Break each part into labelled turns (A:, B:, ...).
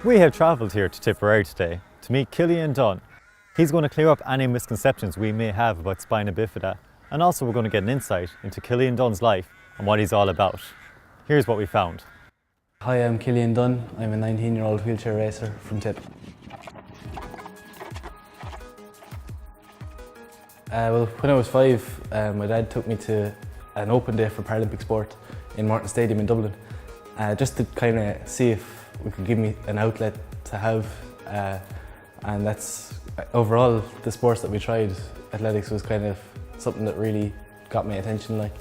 A: We have travelled here to Tipperary today to meet Cillian Dunne. He's going to clear up any misconceptions we may have about spina bifida, and also we're going to get an insight into Cillian Dunne's life and what he's all about. Here's what we found.
B: Hi, I'm Cillian Dunne. I'm a 19-year-old wheelchair racer from Tip. Well, when I was 5, my dad took me to an open day for Paralympic sport in Morton Stadium in Dublin, just to kind of see if we could give me an outlet to have, and that's overall the sports that we tried. Athletics was kind of something that really got my attention, like,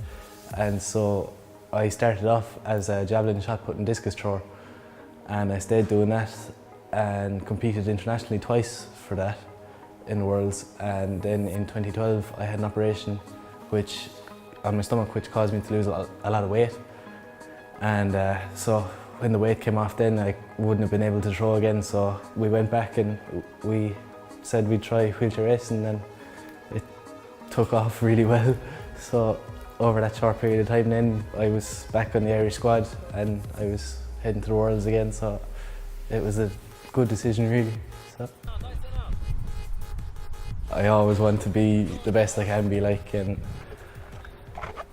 B: and so I started off as a javelin, shot put and discus thrower, and I stayed doing that and competed internationally twice for that in the Worlds. And then in 2012 I had an operation on my stomach which caused me to lose a lot of weight, and so when the weight came off then I wouldn't have been able to throw again, so we went back and we said we'd try wheelchair racing, and it took off really well. So over that short period of time then I was back on the Irish squad and I was heading to the Worlds again, so it was a good decision really. So I always want to be the best I can be, like, and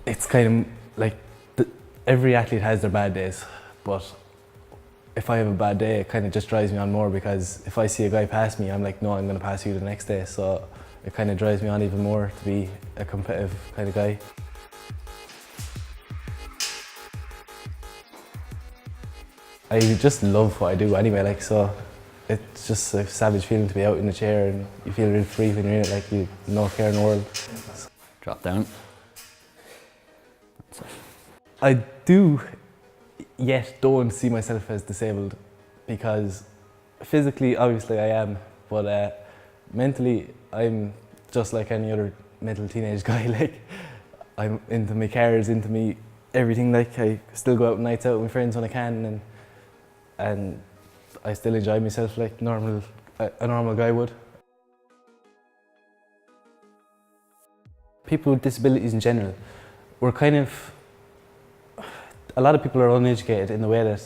B: it's kind of like every athlete has their bad days, but if I have a bad day it kind of just drives me on more, because if I see a guy pass me I'm like, no, I'm going to pass you the next day, so it kind of drives me on even more to be a competitive kind of guy. I just love what I do anyway, like, so it's just a savage feeling to be out in the chair and you feel really free when you're in it, like you have no care in the world.
C: Drop down.
B: I don't see myself as disabled, because physically obviously I am, but mentally I'm just like any other mental teenage guy. Like, I'm into my cars, into me everything, like I still go out nights out with my friends when I can, and I still enjoy myself like a normal guy would. People with disabilities in general, a lot of people are uneducated in the way that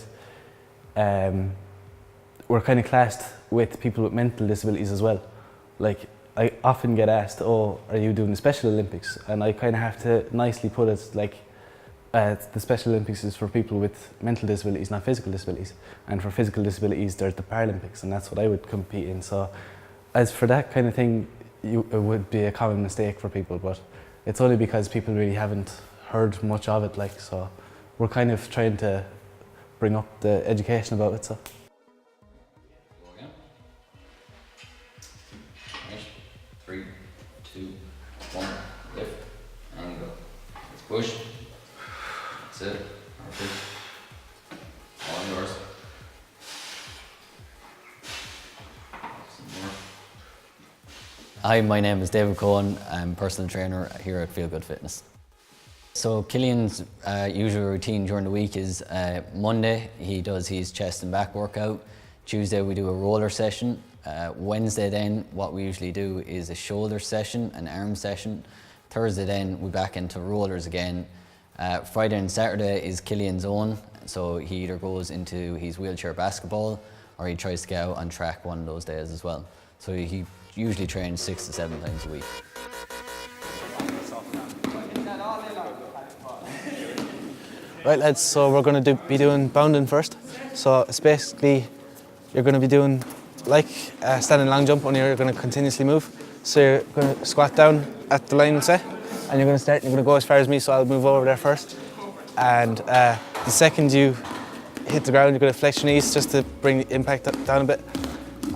B: we're kind of classed with people with mental disabilities as well. Like, I often get asked, oh, are you doing the Special Olympics? And I kind of have to nicely put it like, the Special Olympics is for people with mental disabilities, not physical disabilities. And for physical disabilities, there's the Paralympics, and that's what I would compete in. So as for that kind of thing, it would be a common mistake for people, but it's only because people really haven't heard much of it, like, so we're kind of trying to bring up the education about it, so.
C: Go again. Right. 3, 2, 1, lift, and go. Let's push. That's it. Perfect. All yours. Some more. Hi, my name is David Cohen. I'm a personal trainer here at Feel Good Fitness. So Cillian's usual routine during the week is Monday he does his chest and back workout. Tuesday we do a roller session. Wednesday then what we usually do is a shoulder session, an arm session. Thursday then we back into rollers again. Friday and Saturday is Cillian's own, so he either goes into his wheelchair basketball or he tries to get out on track one of those days as well. So he usually trains 6 to 7 times a week.
D: Right lads, so we're going to be doing bounding first. So it's basically, you're going to be doing like a standing long jump, only you're going to continuously move. So you're going to squat down at the line, say, and you're going to go as far as me, so I'll move over there first. And the second you hit the ground, you're going to flex your knees just to bring the impact down a bit.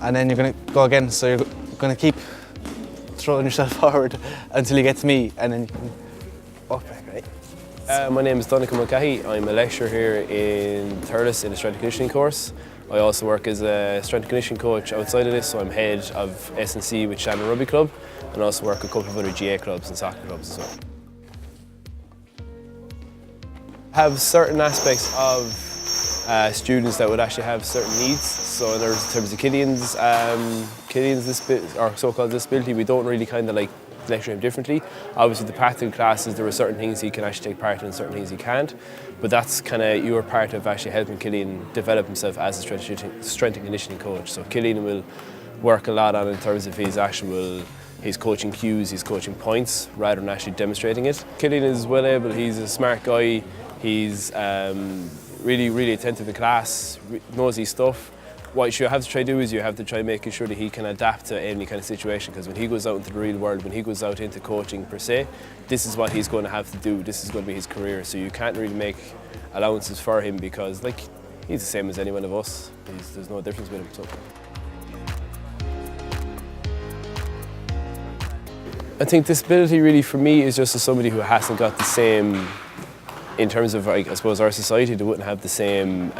D: And then you're going to go again, so you're going to keep throwing yourself forward until you get to me, and then you can walk back, right?
E: My name is Dunne. I'm a lecturer here in Thurles in a strength and conditioning course. I also work as a strength and conditioning coach outside of this, so I'm head of S&C with Shannon Rugby Club, and also work with a couple of other GA clubs and soccer clubs as well. Have certain aspects of students that would actually have certain needs. So in terms of Cillian's so-called disability, we don't really kind of like lecture him differently. Obviously the practical classes, there are certain things he can actually take part in and certain things he can't, but that's kind of your part of actually helping Cillian develop himself as a strength and conditioning coach. So Cillian will work a lot on in terms of his coaching cues, his coaching points, rather than actually demonstrating it. Cillian is well able, he's a smart guy, he's really attentive to class, knows his stuff. What you have to try to do is you have to try making sure that he can adapt to any kind of situation, because when he goes out into the real world, when he goes out into coaching per se, this is what he's going to have to do, this is going to be his career, so you can't really make allowances for him because like he's the same as any one of us, there's no difference with him. So. I think disability really for me is just as somebody who hasn't got the same, in terms of like, I suppose our society, they wouldn't have the same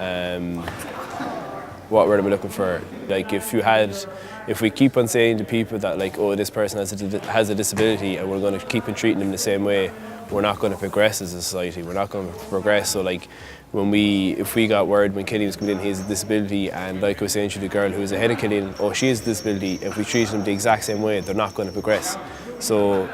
E: what word am I looking for? Like if we keep on saying to people that like, oh, this person has a disability and we're going to keep on treating them the same way, we're not going to progress as a society. We're not going to progress. So like if we got word when Cillian was coming in, he has a disability, and like I was saying to the girl who was ahead of Cillian, oh, she has a disability, if we treat them the exact same way, they're not going to progress. So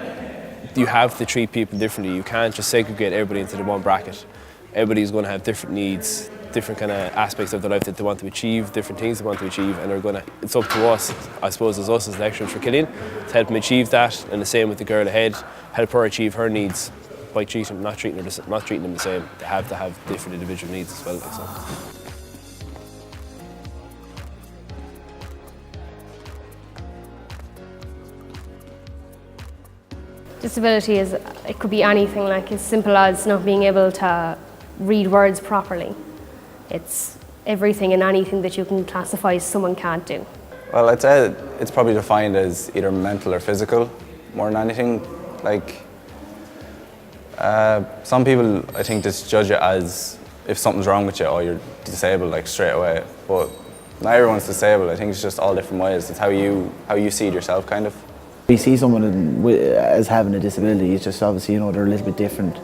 E: you have to treat people differently. You can't just segregate everybody into the one bracket. Everybody's going to have different needs, different kind of aspects of their life that they want to achieve, different things they want to achieve, and it's up to us, I suppose, as us as lecturers for Cillian, to help him achieve that, and the same with the girl ahead, help her achieve her needs by not treating them the same. They have to have different individual needs as well. So.
F: Disability it could be anything, like as simple as not being able to read words properly. It's everything and anything that you can classify as someone can't do.
G: Well, I'd say it's probably defined as either mental or physical more than anything. Like, some people, I think, just judge it as if something's wrong with you, or you're disabled, like straight away. But not everyone's disabled. I think it's just all different ways. It's how you see it yourself, kind of.
H: We see someone as having a disability. It's just obviously, you know, they're a little bit different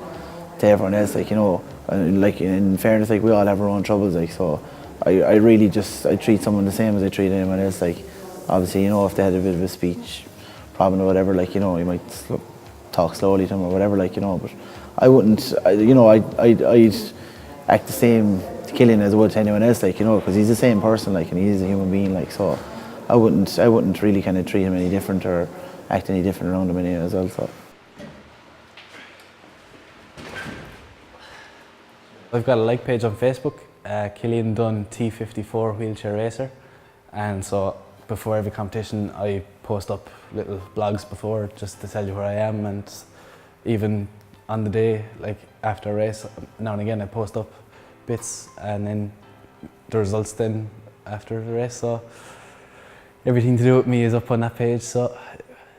H: to everyone else. Like, you know, like in fairness, like we all have our own troubles. Like, so I really I treat someone the same as I treat anyone else. Like, obviously, you know, if they had a bit of a speech problem or whatever, like, you know, you might talk slowly to them or whatever, like, you know. But I wouldn't, you know, I'd act the same to Cillian as I would to anyone else, like, you know, because he's the same person, like, and he's a human being, like, so I wouldn't really kind of treat him any different or act any different around him anyway as well. So.
B: I've got a like page on Facebook, Cillian Dunne T54 wheelchair racer, and so before every competition I post up little blogs before just to tell you where I am, and even on the day, like after a race, now and again I post up bits and then the results then after the race, so everything to do with me is up on that page, so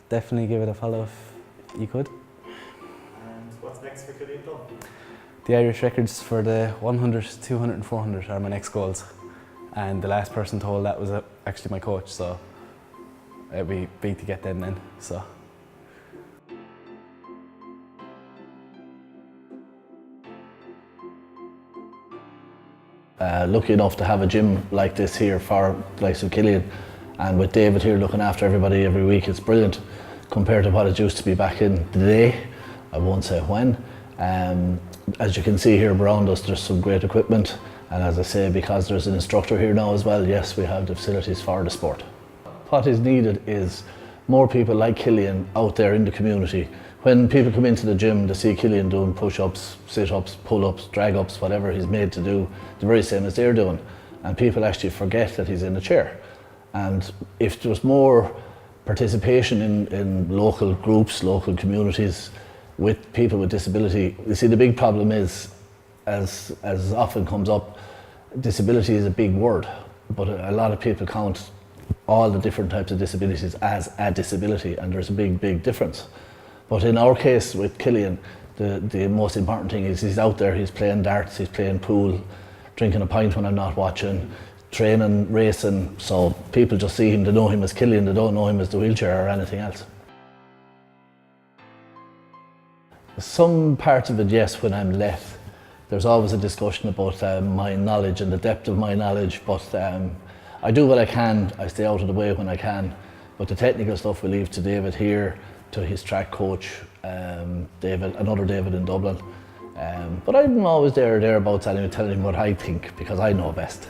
B: definitely give it a follow if you could.
A: And what's next for Cillian Dunne?
B: The Irish records for the 100, 200 and 400 are my next goals, and the last person to hold that was actually my coach, so it'd be big to get them then. So.
I: Lucky enough to have a gym like this here for the likes of Cillian, and with David here looking after everybody every week, it's brilliant compared to what it used to be back in the day. I won't say when. As you can see here around us, there's some great equipment, and as I say, because there's an instructor here now as well, yes, we have the facilities for the sport. What is needed is more people like Cillian out there in the community. When people come into the gym, they see Cillian doing push-ups, sit-ups, pull-ups, drag-ups, whatever he's made to do, the very same as they're doing, and people actually forget that he's in a chair. And if there was more participation in local groups, local communities, with people with disability, you see the big problem is, as often comes up, disability is a big word, but a lot of people count all the different types of disabilities as a disability, and there's a big difference. But in our case with Cillian, the most important thing is he's out there, he's playing darts, he's playing pool, drinking a pint when I'm not watching, training, racing, so people just see him, they know him as Cillian, they don't know him as the wheelchair or anything else. Some parts of it, yes, when I'm left, there's always a discussion about my knowledge and the depth of my knowledge, but I do what I can, I stay out of the way when I can, but the technical stuff we leave to David here, to his track coach, another David in Dublin. But I'm always there or thereabouts anyway, telling him what I think, because I know best.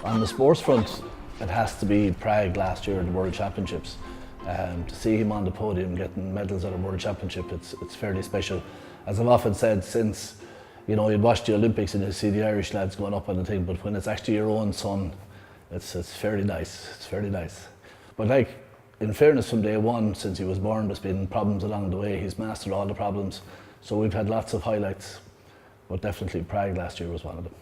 I: On the sports front, it has to be Prague last year at the World Championships. To see him on the podium getting medals at a World Championship, it's fairly special. As I've often said, since you'd watch the Olympics and you see the Irish lads going up on the thing, but when it's actually your own son, it's fairly nice. It's fairly nice. But like, in fairness, from day one, since he was born, there's been problems along the way. He's mastered all the problems. So we've had lots of highlights, but definitely Prague last year was one of them.